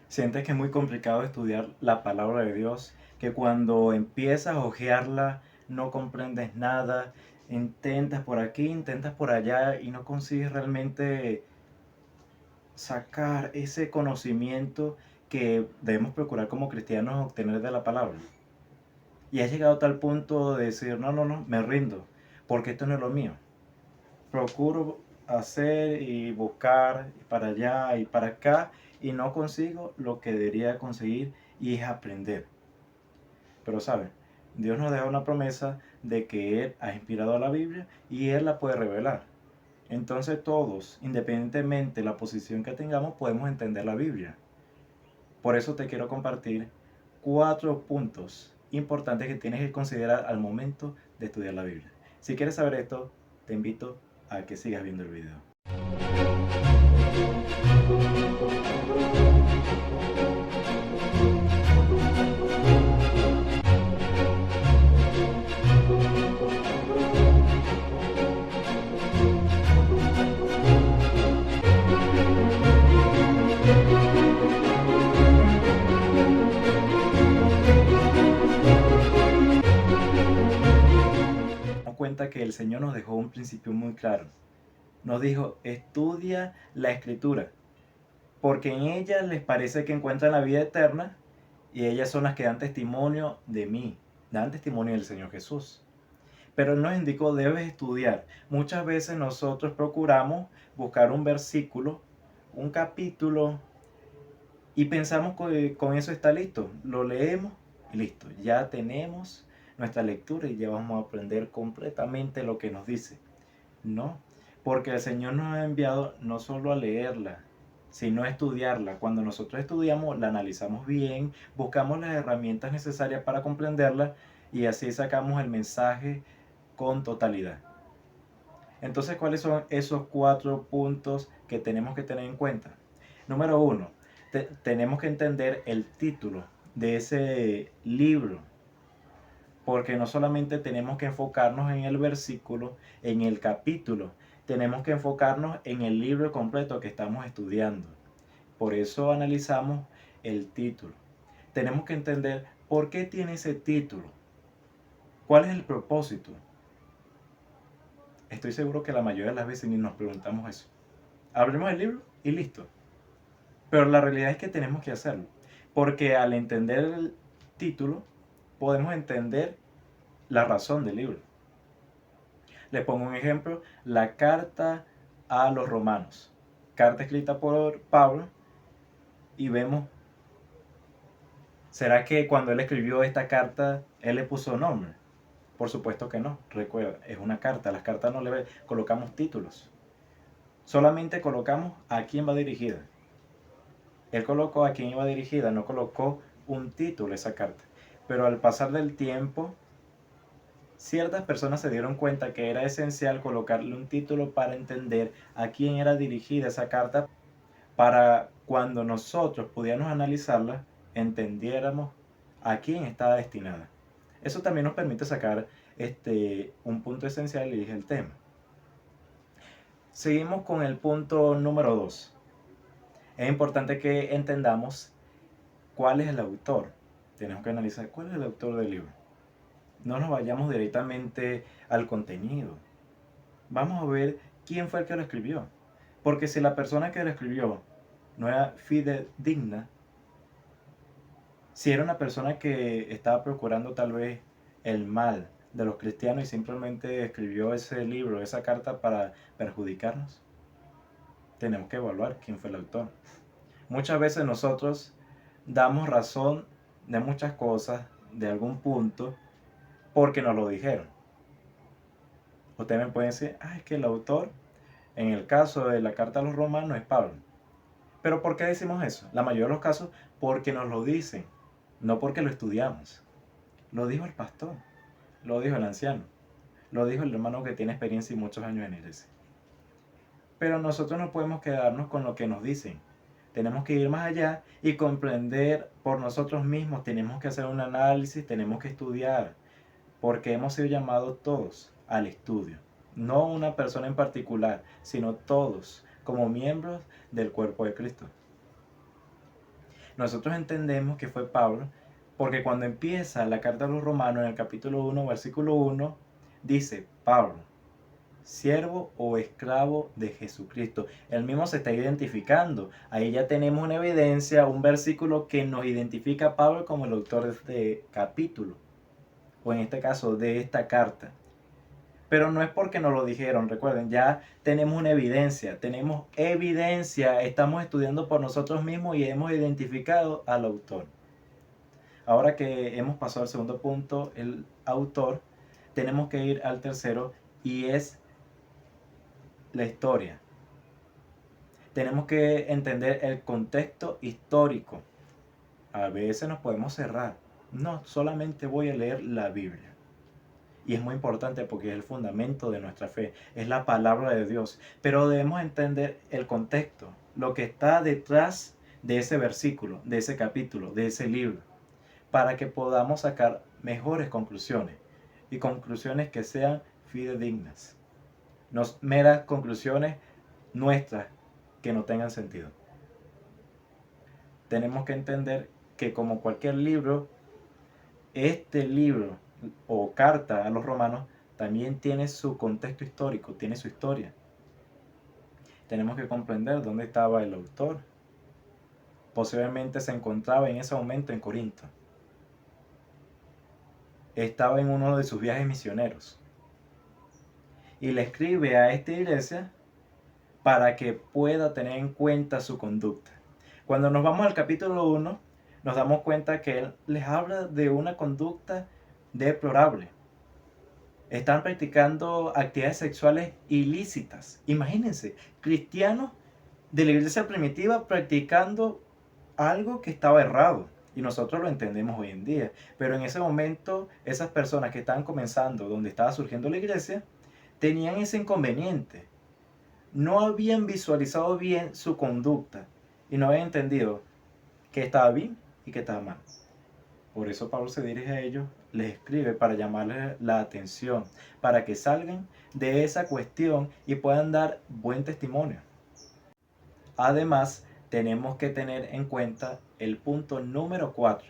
Sientes que es muy complicado estudiar la palabra de Dios, que cuando empiezas a hojearla no comprendes nada, intentas por aquí, intentas por allá y no consigues realmente sacar ese conocimiento que debemos procurar como cristianos obtener de la palabra. Y has llegado a tal punto de decir, no, no, no, me rindo, porque esto no es lo mío. Procuro hacer y buscar para allá y para acá y no consigo lo que debería conseguir y es aprender. Pero saben, Dios nos deja una promesa de que Él ha inspirado a la Biblia y Él la puede revelar. Entonces todos, independientemente de la posición que tengamos, podemos entender la Biblia. Por eso te quiero compartir 4 puntos importantes que tienes que considerar al momento de estudiar la Biblia. Si quieres saber esto, te invito a que sigas viendo el video. Nos cuenta que el Señor nos dejó un principio muy claro. Nos dijo, estudia la Escritura, porque en ellas les parece que encuentran la vida eterna y ellas son las que dan testimonio de mí, dan testimonio del Señor Jesús. Pero Él nos indicó, debes estudiar. Muchas veces nosotros procuramos buscar un versículo, un capítulo, y pensamos que con eso está listo. Lo leemos y listo. Ya tenemos nuestra lectura y ya vamos a aprender completamente lo que nos dice. No, porque el Señor nos ha enviado no solo a leerla, sino a estudiarla. Cuando nosotros estudiamos, la analizamos bien, buscamos las herramientas necesarias para comprenderla y así sacamos el mensaje con totalidad. Entonces, ¿cuáles son esos 4 puntos que tenemos que tener en cuenta? Número 1, tenemos que entender el título de ese libro, porque no solamente tenemos que enfocarnos en el versículo, en el capítulo, tenemos que enfocarnos en el libro completo que estamos estudiando. Por eso analizamos el título. Tenemos que entender por qué tiene ese título, cuál es el propósito. Estoy seguro que la mayoría de las veces ni nos preguntamos eso. Abrimos el libro y listo. Pero la realidad es que tenemos que hacerlo, porque al entender el título podemos entender la razón del libro. Les pongo un ejemplo, la carta a los romanos. Carta escrita por Pablo y vemos, ¿será que cuando él escribió esta carta, él le puso nombre? Por supuesto que no, recuerda, es una carta, las cartas no le colocamos títulos, solamente colocamos a quién va dirigida. Él colocó a quién iba dirigida, no colocó un título esa carta. Pero al pasar del tiempo, ciertas personas se dieron cuenta que era esencial colocarle un título para entender a quién era dirigida esa carta, para cuando nosotros pudiéramos analizarla, entendiéramos a quién estaba destinada. Eso también nos permite sacar un punto esencial y es el tema. Seguimos con el punto número 2. Es importante que entendamos cuál es el autor. Tenemos que analizar cuál es el autor del libro. No nos vayamos directamente al contenido. Vamos a ver quién fue el que lo escribió. Porque si la persona que lo escribió no era fidedigna, si era una persona que estaba procurando tal vez el mal de los cristianos y simplemente escribió ese libro, esa carta para perjudicarnos, tenemos que evaluar quién fue el autor. Muchas veces nosotros damos razón de muchas cosas, de algún punto, porque nos lo dijeron. Ustedes me pueden decir, es que el autor, en el caso de la carta a los romanos, es Pablo. Pero ¿por qué decimos eso? La mayoría de los casos, porque nos lo dicen, no porque lo estudiamos. Lo dijo el pastor, lo dijo el anciano, lo dijo el hermano que tiene experiencia y muchos años en iglesia. Pero nosotros no podemos quedarnos con lo que nos dicen. Tenemos que ir más allá y comprender por nosotros mismos. Tenemos que hacer un análisis, tenemos que estudiar, porque hemos sido llamados todos al estudio. No una persona en particular, sino todos como miembros del cuerpo de Cristo. Nosotros entendemos que fue Pablo porque cuando empieza la carta a los Romanos en el capítulo 1, versículo 1, dice Pablo, siervo o esclavo de Jesucristo. Él mismo se está identificando. Ahí ya tenemos una evidencia, un versículo que nos identifica a Pablo como el autor de este capítulo, o en este caso de esta carta. Pero no es porque nos lo dijeron, recuerden, ya tenemos una evidencia, estamos estudiando por nosotros mismos y hemos identificado al autor. Ahora que hemos pasado al segundo punto, el autor, tenemos que ir al tercero y es la historia. Tenemos que entender el contexto histórico. A veces nos podemos cerrar. No, solamente voy a leer la Biblia. Y es muy importante porque es el fundamento de nuestra fe, es la palabra de Dios. Pero debemos entender el contexto, lo que está detrás de ese versículo, de ese capítulo, de ese libro, para que podamos sacar mejores conclusiones y conclusiones que sean fidedignas. No meras conclusiones nuestras que no tengan sentido. Tenemos que entender que como cualquier libro, este libro o carta a los romanos también tiene su contexto histórico, tiene su historia. Tenemos que comprender dónde estaba el autor. Posiblemente se encontraba en ese momento en Corinto. Estaba en uno de sus viajes misioneros. Y le escribe a esta iglesia para que pueda tener en cuenta su conducta. Cuando nos vamos al capítulo 1, nos damos cuenta que él les habla de una conducta deplorable. Están practicando actividades sexuales ilícitas. Imagínense, cristianos de la iglesia primitiva practicando algo que estaba errado. Y nosotros lo entendemos hoy en día. Pero en ese momento, esas personas que estaban comenzando, donde estaba surgiendo la iglesia, tenían ese inconveniente. No habían visualizado bien su conducta y no habían entendido qué estaba bien y qué estaba mal. Por eso Pablo se dirige a ellos, les escribe para llamarles la atención, para que salgan de esa cuestión y puedan dar buen testimonio. Además, tenemos que tener en cuenta el punto número 4.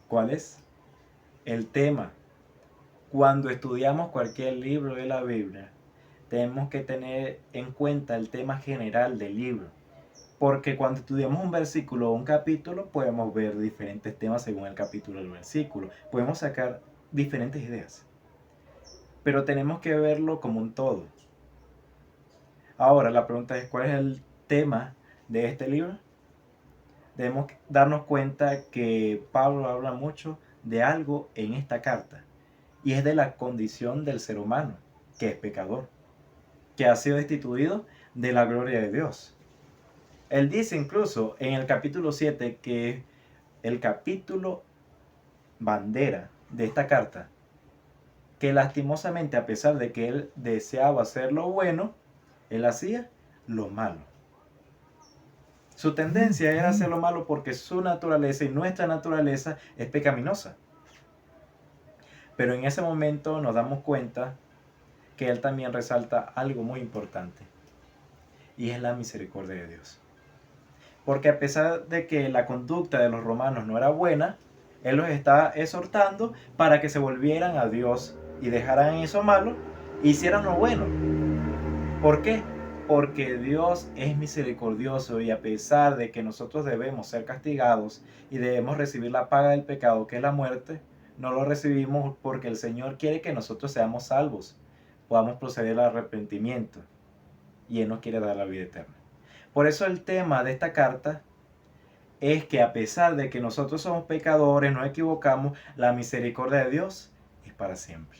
¿Cuál es? El tema. Cuando estudiamos cualquier libro de la Biblia, tenemos que tener en cuenta el tema general del libro. Porque cuando estudiamos un versículo o un capítulo, podemos ver diferentes temas según el capítulo del versículo. Podemos sacar diferentes ideas. Pero tenemos que verlo como un todo. Ahora, la pregunta es, ¿cuál es el tema de este libro? Debemos darnos cuenta que Pablo habla mucho de algo en esta carta. Y es de la condición del ser humano, que es pecador, que ha sido destituido de la gloria de Dios. Él dice incluso en el capítulo 7 que el capítulo bandera de esta carta, que lastimosamente a pesar de que él deseaba hacer lo bueno, él hacía lo malo. Su tendencia era hacer lo malo porque su naturaleza y nuestra naturaleza es pecaminosa. Pero en ese momento nos damos cuenta que él también resalta algo muy importante, y es la misericordia de Dios. Porque a pesar de que la conducta de los romanos no era buena, él los estaba exhortando para que se volvieran a Dios y dejaran eso malo e hicieran lo bueno. ¿Por qué? Porque Dios es misericordioso y a pesar de que nosotros debemos ser castigados y debemos recibir la paga del pecado, que es la muerte, no lo recibimos porque el Señor quiere que nosotros seamos salvos, podamos proceder al arrepentimiento y Él nos quiere dar la vida eterna. Por eso el tema de esta carta es que a pesar de que nosotros somos pecadores, nos equivocamos, la misericordia de Dios es para siempre.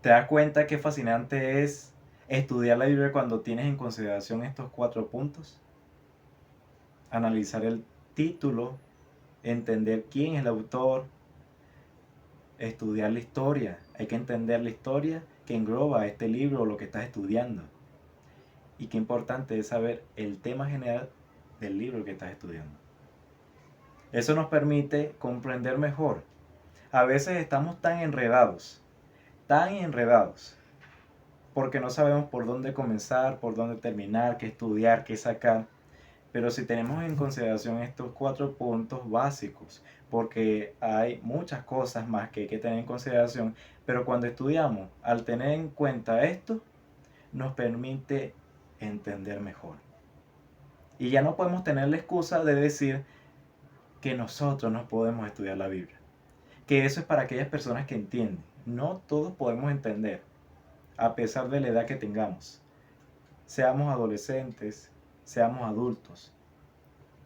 ¿Te das cuenta qué fascinante es estudiar la Biblia cuando tienes en consideración estos 4 puntos? Analizar el título, entender quién es el autor, estudiar la historia. Hay que entender la historia que engloba este libro o lo que estás estudiando. Y qué importante es saber el tema general del libro que estás estudiando. Eso nos permite comprender mejor. A veces estamos tan enredados, porque no sabemos por dónde comenzar, por dónde terminar, qué estudiar, qué sacar. Pero si tenemos en consideración estos 4 puntos básicos, porque hay muchas cosas más que hay que tener en consideración, pero cuando estudiamos, al tener en cuenta esto, nos permite entender mejor. Y ya no podemos tener la excusa de decir que nosotros no podemos estudiar la Biblia. Que eso es para aquellas personas que entienden. No todos podemos entender, a pesar de la edad que tengamos. Seamos adolescentes, seamos adultos.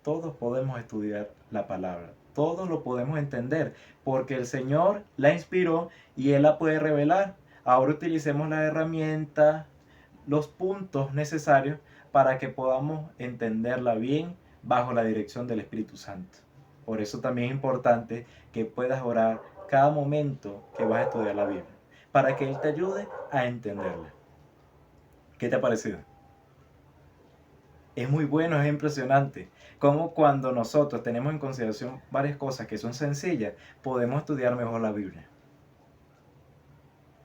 Todos podemos estudiar la palabra. Todos lo podemos entender, porque el Señor la inspiró y Él la puede revelar. Ahora utilicemos la herramienta, los puntos necesarios para que podamos entenderla bien bajo la dirección del Espíritu Santo. Por eso también es importante que puedas orar cada momento que vas a estudiar la Biblia, para que Él te ayude a entenderla. ¿Qué te ha parecido? Es muy bueno, es impresionante cómo cuando nosotros tenemos en consideración varias cosas que son sencillas, podemos estudiar mejor la Biblia.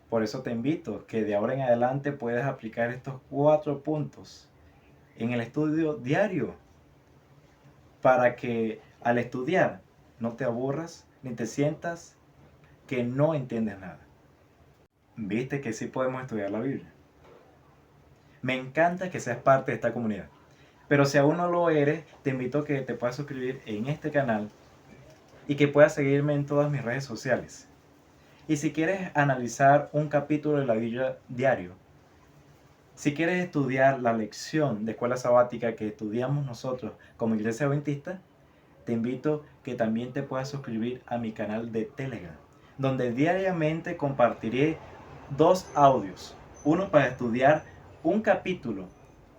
Por eso te invito que de ahora en adelante puedas aplicar estos 4 puntos en el estudio diario, para que al estudiar no te aburras ni te sientas que no entiendes nada. Viste que sí podemos estudiar la Biblia. Me encanta que seas parte de esta comunidad. Pero si aún no lo eres, te invito a que te puedas suscribir en este canal y que puedas seguirme en todas mis redes sociales. Y si quieres analizar un capítulo de la Biblia diario, si quieres estudiar la lección de escuela sabática que estudiamos nosotros como Iglesia Adventista, te invito que también te puedas suscribir a mi canal de Telegram, donde diariamente compartiré 2 audios, uno para estudiar un capítulo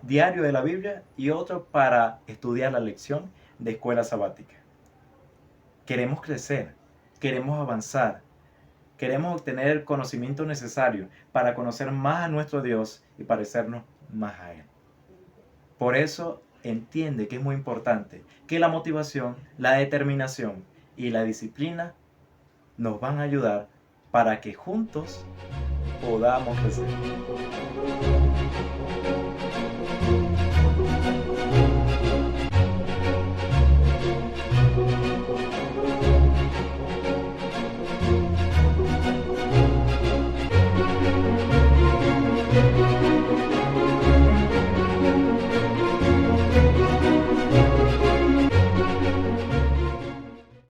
diario de la Biblia y otro para estudiar la lección de escuela sabática. Queremos crecer, queremos avanzar, queremos obtener el conocimiento necesario para conocer más a nuestro Dios y parecernos más a Él. Por eso entiende que es muy importante que la motivación, la determinación y la disciplina nos van a ayudar para que juntos podamos crecer.